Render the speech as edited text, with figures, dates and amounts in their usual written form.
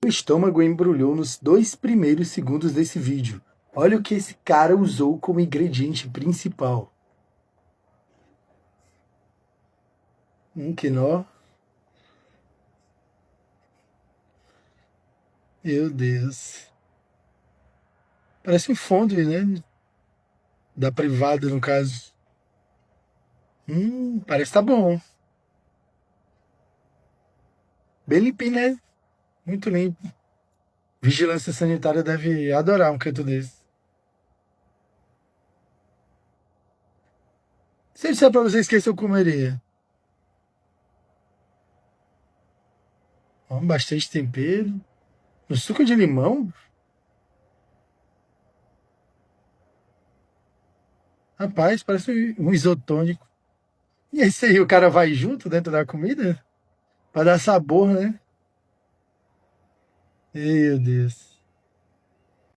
estômago embrulhou nos 2 primeiros segundos desse vídeo. Olha o que esse cara usou como ingrediente principal. Quinó. Meu Deus. Parece um fondue, né? Da privada, no caso. Parece que tá bom. Bem limpinho, né? Muito limpo. Vigilância sanitária deve adorar um canto desse. Se eu disser pra vocês que esse eu comeria. Ó, bastante tempero. No suco de limão? Rapaz, parece um isotônico. E esse aí, o cara vai junto dentro da comida? Pra dar sabor, né? Meu Deus.